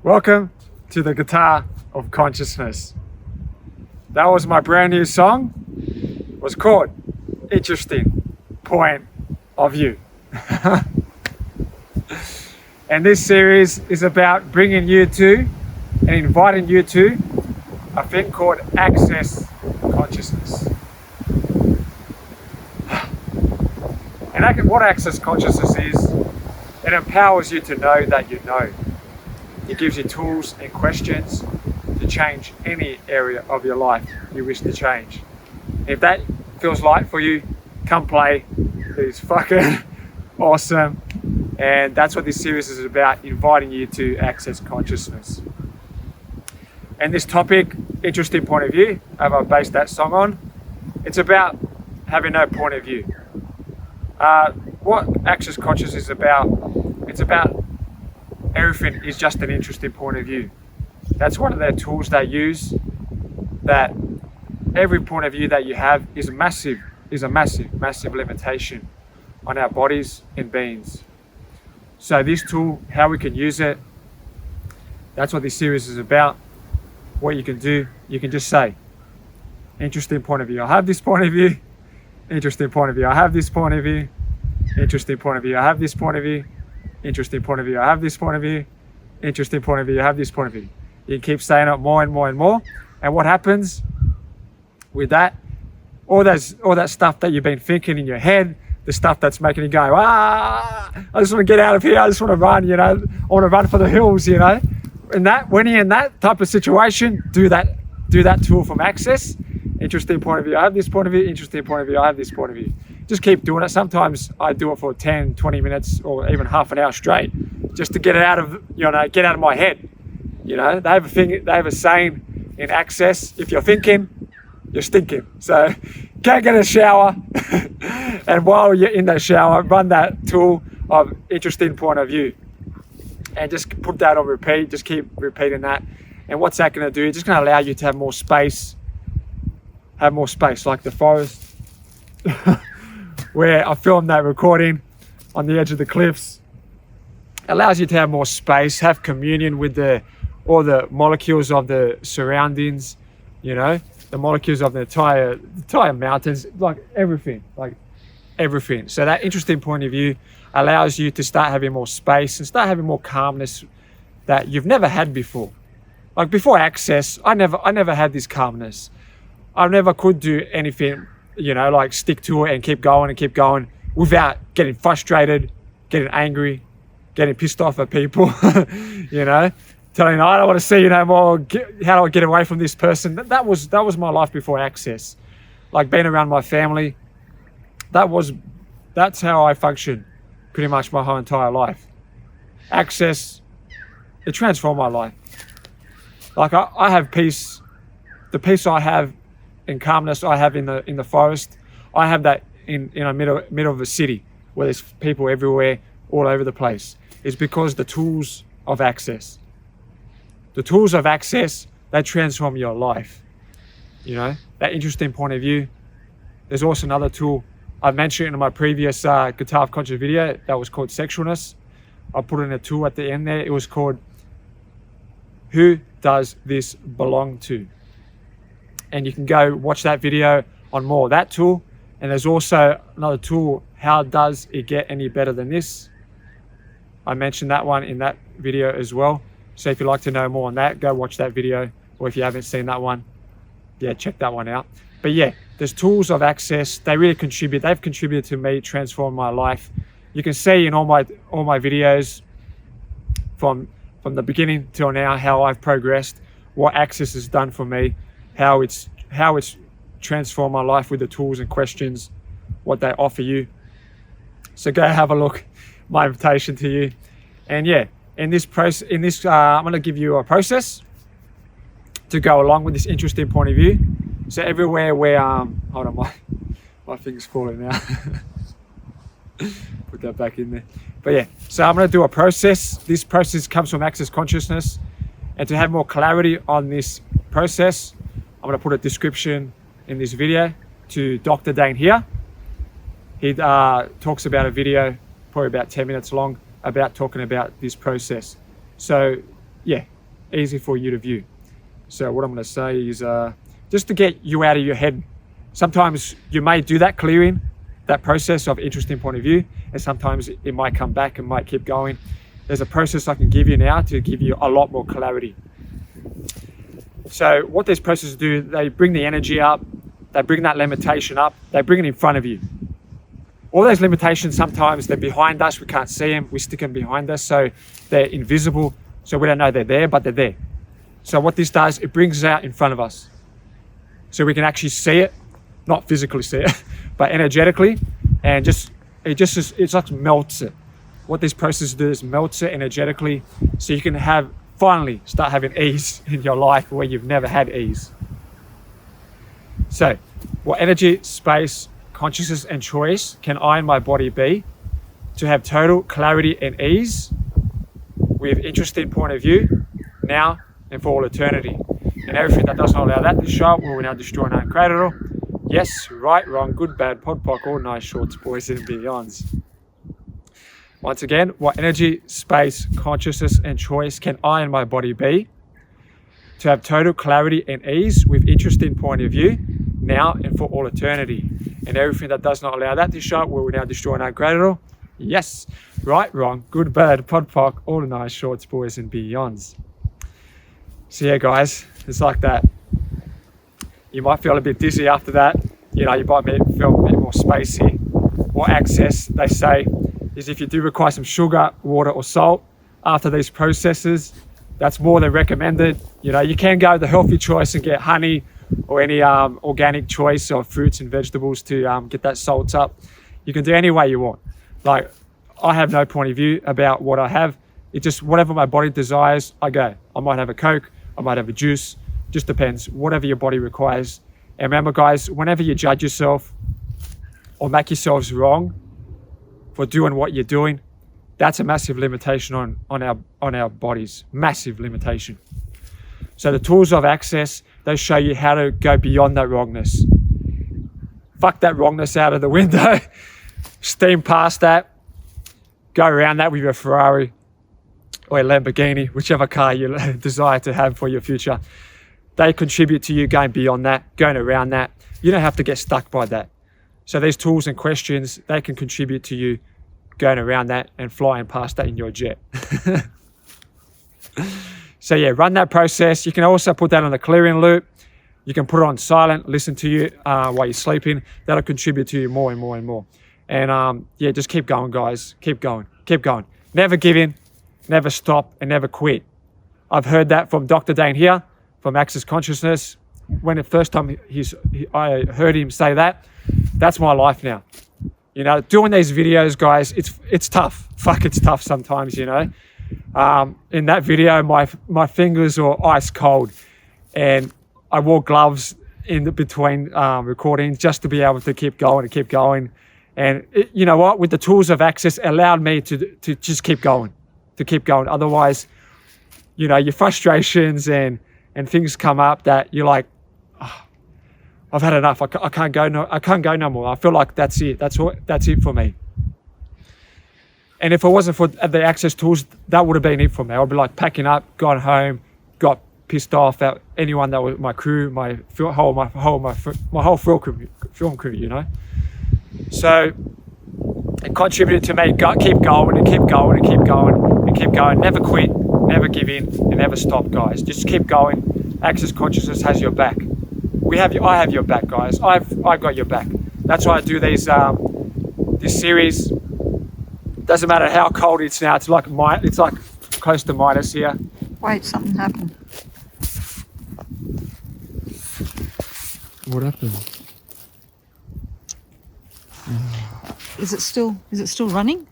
Welcome to the Guitar of Consciousness. That was my brand new song. It was called Interesting Point of View. And this series is about bringing you to and inviting you to a thing called access consciousness. And what access consciousness is, it empowers you to know that you know. It gives you tools and questions to change any area of your life you wish to change. If that feels light for you, come play. It's fucking awesome. And that's what this series is about, inviting you to access consciousness. And this topic, interesting point of view, I've based that song on. It's about having no point of view. What access consciousness is about, it's about everything is just an interesting point of view. That's one of their tools they use, that every point of view that you have is a massive limitation on our bodies and beings. So this tool, how we can use it, that's what this series is about. What you can do, you can just say, interesting point of view, I have this point of view. Interesting point of view, I have this point of view. Interesting point of view, I have this point of view. Interesting point of view, I have this point of view. Interesting point of view, I have this point of view. You can keep saying it more and more and more. And what happens with that, all that stuff that you've been thinking in your head, the stuff that's making you go, I just want to get out of here, I just want to run, I want to run for the hills, And that, when you're in that type of situation, do that tool from access. Interesting point of view, I have this point of view. Interesting point of view, I have this point of view. Just keep doing it. Sometimes I do it for 10, 20 minutes or even half an hour straight, just to get it out of, get out of my head. They have a saying in access, if you're thinking, you're stinking. So go get a shower and while you're in that shower, run that tool of interesting point of view and just put that on repeat. Just keep repeating that. And what's that going to do? It's just going to allow you to have more space, like the forest where I filmed that recording on the edge of the cliffs. It allows you to have more space, have communion with all the molecules of the surroundings, the molecules of the entire mountains, like everything. So that interesting point of view allows you to start having more space and start having more calmness that you've never had before. Like before access, I never had this calmness. I never could do anything, like stick to it and keep going without getting frustrated, getting angry, getting pissed off at people, telling, I don't want to see you no more. How do I get away from this person? That was my life before access. Like being around my family, that's how I functioned pretty much my whole entire life. Access, it transformed my life. Like I have peace. The peace I have and calmness I have in the forest, I have that in a middle of a city where there's people everywhere, all over the place. It's because the tools of access. The tools of access, they transform your life. That interesting point of view. There's also another tool I mentioned in my previous Guitar of Conscious video that was called sexualness. I put in a tool at the end there. It was called Who Does This Belong To? And you can go watch that video on more of that tool. And there's also another tool, How Does It Get Any Better Than This? I mentioned that one in that video as well. So if you'd like to know more on that, go watch that video. Or if you haven't seen that one, check that one out. But there's tools of access. They really contribute. They've contributed to me, transform my life. You can see in all my videos from the beginning till now how I've progressed, what access has done for me, how it's transformed my life with the tools and questions, what they offer you. So go have a look. My invitation to you. And in this process, I'm going to give you a process to go along with this interesting point of view. So everywhere where hold on, my finger's falling now. Put that back in there. But so I'm going to do a process. This process comes from access consciousness, and to have more clarity on this process, I'm going to put a description in this video to Dr. Dane here. He talks about a video, probably about 10 minutes long, about talking about this process. So easy for you to view. So what I'm going to say is just to get you out of your head. Sometimes you may do that clearing, that process of interesting point of view, and sometimes it might come back and might keep going. There's a process I can give you now to give you a lot more clarity. So what these processes do, they bring the energy up, they bring that limitation up, they bring it in front of you. All those limitations, sometimes they're behind us, we can't see them, we stick them behind us, so they're invisible, so we don't know they're there, but they're there. So what this does, it brings it out in front of us. So we can actually see it, not physically see it, but energetically, and it just melts it. What this process does is melts it energetically, so you can finally start having ease in your life where you've never had ease. So, what energy, space, consciousness, and choice can I and my body be to have total clarity and ease with interesting point of view now and for all eternity? And everything that does not allow that to show up, we will now destroy and uncreate it all. Yes, right, wrong, good, bad, pod, poc, all nice, shorts, boys, and beyonds. Once again, what energy, space, consciousness, and choice can I and my body be to have total clarity and ease with interesting point of view now and for all eternity? And everything that does not allow that to show up, we will now destroy and uncreate it all. Yes, right, wrong, good, bad, pod, poc, all the nice, shorts, boys, and beyonds. So yeah, guys, it's like that. You might feel a bit dizzy after that. You know, you might feel a bit more spacey. What access, they say, is if you do require some sugar, water, or salt after these processes, that's more than recommended. You know, you can go the healthy choice and get honey or any organic choice of fruits and vegetables to get that salt up. You can do any way you want. Like, I have no point of view about what I have. It just, whatever my body desires, I go. I might have a Coke, I might have a juice, just depends, whatever your body requires. And remember, guys, whenever you judge yourself or make yourselves wrong for doing what you're doing, that's a massive limitation on our bodies, massive limitation. So the tools of access, they show you how to go beyond that wrongness. Fuck that wrongness out of the window, steam past that, go around that with your Ferrari or a Lamborghini, whichever car you desire to have for your future. They contribute to you going beyond that, going around that. You don't have to get stuck by that. So these tools and questions, they can contribute to you going around that and flying past that in your jet. So yeah, run that process. You can also put that on the clearing loop. You can put it on silent, listen to you while you're sleeping. That'll contribute to you more and more and more. And yeah, just keep going, guys. Keep going, keep going. Never give in, never stop, and never quit. I've heard that from Dr. Dane here, from Access Consciousness. When the first time I heard him say that, that's my life now. You know, doing these videos, guys, it's tough. Fuck, it's tough sometimes, you know. In that video, my fingers were ice cold, and I wore gloves in between recordings just to be able to keep going and keep going. And you know what? With the tools of access, it allowed me to just keep going, Otherwise, you know, your frustrations and things come up that you're like, oh, I've had enough. I can't go no more. I feel like that's it. That's it for me. And if it wasn't for the access tools, that would have been it for me. I'd be like packing up, gone home, got pissed off at anyone that was my crew, my whole film crew, you know. So it contributed to me keep going and keep going and keep going and keep going. Never quit, never give in, and never stop, guys. Just keep going. Access Consciousness has your back. I have your back, guys. I've got your back. That's why I do these this series. Doesn't matter how cold it's now. It's like close to minus here. Wait, something happened. What happened? Is it still running?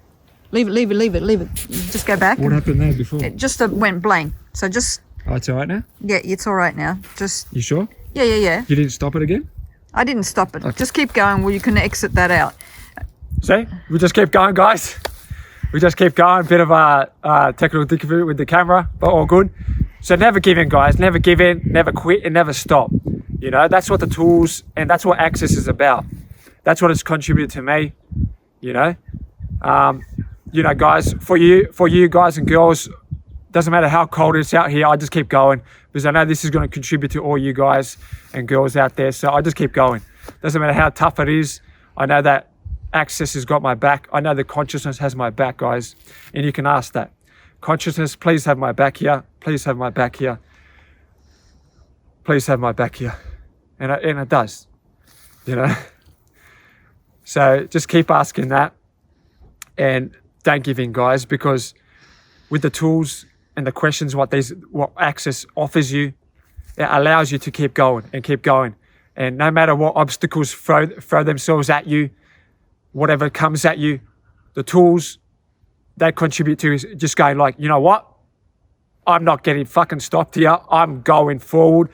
Leave it. Just go back. What happened there before? It just went blank. So just. Oh, it's all right now? Yeah, it's all right now. Just. You sure? Yeah. You didn't stop it again? I didn't stop it. Okay. Just keep going. Well, you can exit that out. See? We just keep going, guys. We just keep going. Bit of a technical difficulty with the camera, but all good. So never give in, guys. Never give in, never quit, and never stop. You know, that's what the tools and that's what Access is about. That's what it's contributed to me. You know, guys, for you guys and girls Doesn't matter how cold it's out here, I just keep going because I know this is going to contribute to all you guys and girls out there. So I just keep going. Doesn't matter how tough it is. I know that Access has got my back. I know the consciousness has my back, guys. And you can ask that. Consciousness, please have my back here. Please have my back here. Please have my back here. And it does, you know. So just keep asking that. And don't give in, guys, because with the tools and the questions, what Access offers you, it allows you to keep going and keep going. And no matter what obstacles throw themselves at you, whatever comes at you, the tools they contribute to is just going like, you know what? I'm not getting fucking stopped here. I'm going forward.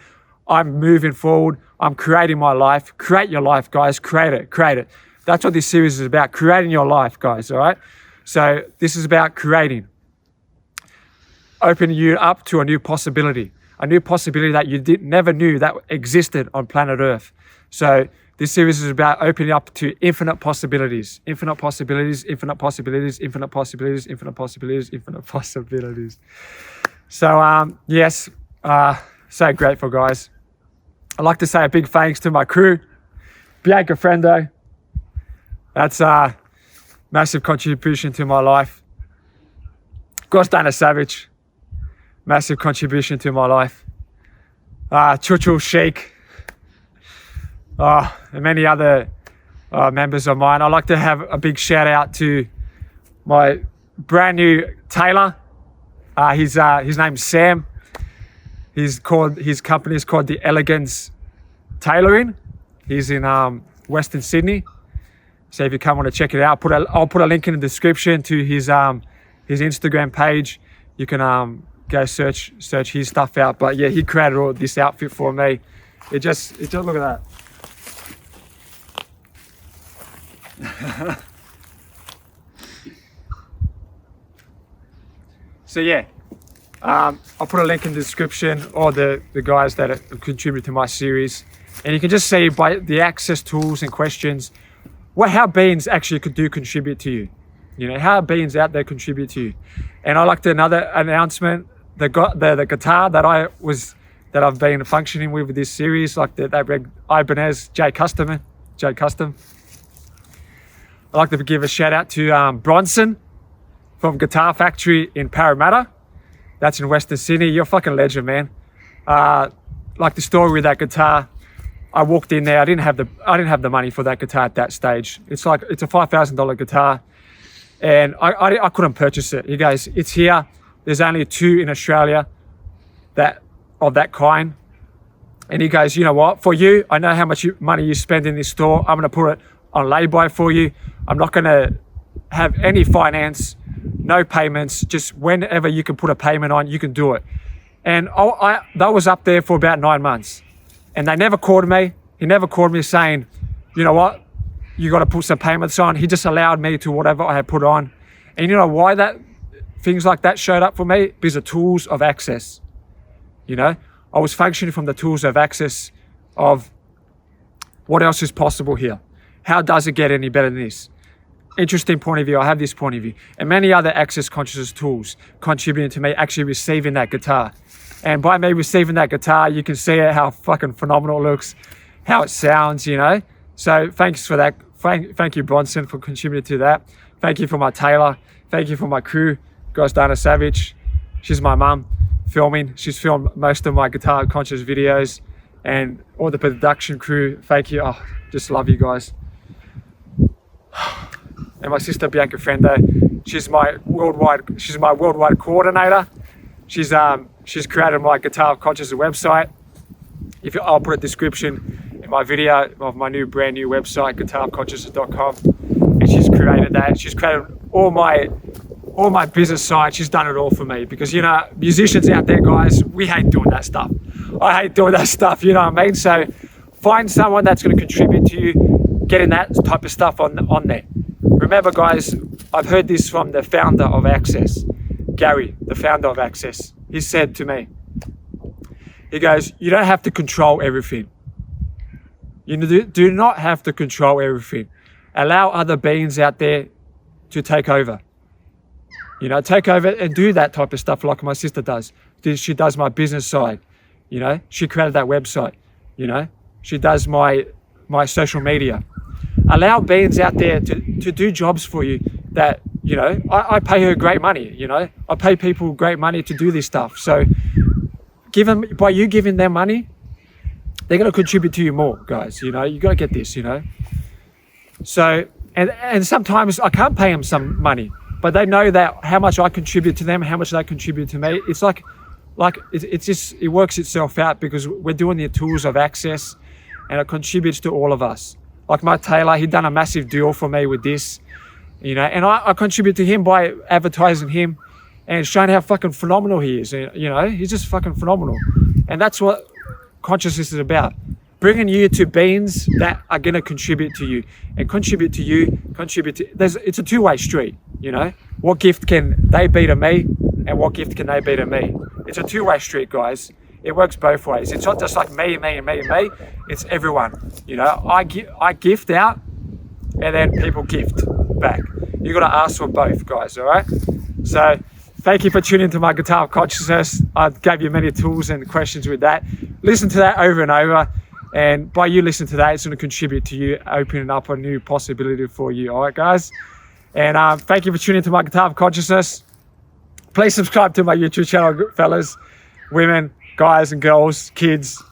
I'm moving forward. I'm creating my life. Create your life, guys. Create it. Create it. That's what this series is about. Creating your life, guys. All right. So this is about creating, opening you up to a new possibility that you never knew that existed on planet Earth. So this series is about opening up to infinite possibilities, infinite possibilities, infinite possibilities, infinite possibilities, infinite possibilities, infinite possibilities. So yes, so grateful, guys. I'd like to say a big thanks to my crew, Bianca Friendo. That's a massive contribution to my life. Jake Savich, massive contribution to my life. Chuchul Sheikh, and many other members of mine. I'd like to have a big shout out to my brand new tailor. His name's Sam. His company is called The Elegance Tailoring. He's in Western Sydney. So if you come want to check it out, I'll put a link in the description to his Instagram page. You can go search his stuff out. But yeah, he created all this outfit for me. It just look at that. So yeah, I'll put a link in the description, or the guys that contribute to my series, and you can just see by the Access tools and questions how beings actually contribute to you. You know, how beings out there contribute to you. And I like to another announcement, the guitar that I've been functioning with this series, like that Ibanez Jake Custom. I'd like to give a shout out to Bronson from Guitar Factory in Parramatta. That's in Western Sydney. You're a fucking legend, man. Like the story with that guitar, I walked in there. I didn't have the money for that guitar at that stage. It's a $5,000 guitar, and I couldn't purchase it. He goes, it's here. There's only 2 in Australia of that kind. And he goes, you know what? For you, I know how much money you spend in this store. I'm going to put it on lay-by for you. I'm not going to have any finance, no payments. Just whenever you can put a payment on, you can do it. And that was up there for about 9 months. And they never called me. He never called me saying, you know what? You got to put some payments on. He just allowed me to whatever I had put on. And you know why things like that showed up for me? Because of tools of access. You know, I was functioning from the tools of access of what else is possible here. How does it get any better than this? Interesting point of view. I have this point of view. And many other access consciousness tools contributing to me actually receiving that guitar. And by me receiving that guitar, you can see how fucking phenomenal it looks, how it sounds, you know. So thanks for that. Thank you, Bronson, for contributing to that. Thank you for my tailor. Thank you for my crew, Jake Savich. She's my mum filming. She's filmed most of my guitar conscious videos, and all the production crew. Thank you. Oh, just love you guys. And my sister Bianca Friendo. She's my worldwide coordinator. She's created my Guitar Conscious website. I'll put a description in my video of my brand new website, guitarconscious.com. And she's created that. She's created all my business side. She's done it all for me, because, you know, musicians out there, guys, we hate doing that stuff. I hate doing that stuff, you know what I mean? So find someone that's going to contribute to you, getting that type of stuff on there. Remember, guys, I've heard this from the founder of Access, Gary, the founder of Access. He said to me, he goes, you don't have to control everything. You do not have to control everything. Allow other beings out there to take over. You know, take over and do that type of stuff like my sister does. She does my business side. You know, she created that website. You know, she does my social media. Allow beings out there to do jobs for you that, you know, I pay her great money, you know. I pay people great money to do this stuff. So by you giving them money, they're going to contribute to you more, guys. You know, you got to get this, you know. So, and sometimes I can't pay them some money, but they know that how much I contribute to them, how much they contribute to me. It's like it's just, it works itself out because we're doing the tools of access and it contributes to all of us. Like my tailor, he done a massive deal for me with this, you know, and I contribute to him by advertising him and showing how fucking phenomenal he is. You know, he's just fucking phenomenal. And that's what consciousness is about. Bringing you to beings that are going to contribute to you and contribute to you, it's a two-way street, you know. What gift can they be to me and what gift can they be to me? It's a two-way street, guys. It works both ways. It's not just like me. It's everyone. You know, I gift out and then people gift back. You got to ask for both, guys, all right? So thank you for tuning into my Guitar of Consciousness. I gave you many tools and questions with that. Listen to that over and over. And by you listening to that, it's going to contribute to you opening up a new possibility for you. All right, guys? And thank you for tuning into my Guitar of Consciousness. Please subscribe to my YouTube channel, fellas, women, guys and girls, kids,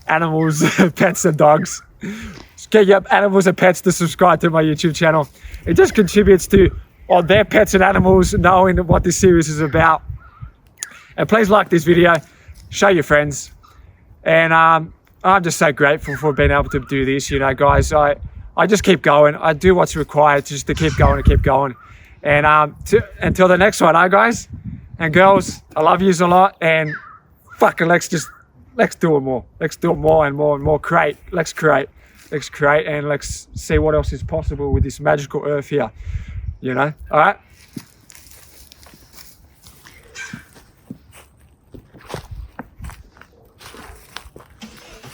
animals, pets and dogs. Just get your animals and pets to subscribe to my YouTube channel. It just contributes to their pets and animals knowing what this series is about. And please like this video, show your friends. And I'm just so grateful for being able to do this. You know, guys, I just keep going. I do what's required just to keep going and keep going. And until the next one, guys and girls, I love yous a lot. And fucking let's do it more. Let's do it more and more and more. Let's create and let's see what else is possible with this magical earth here. You know, all right?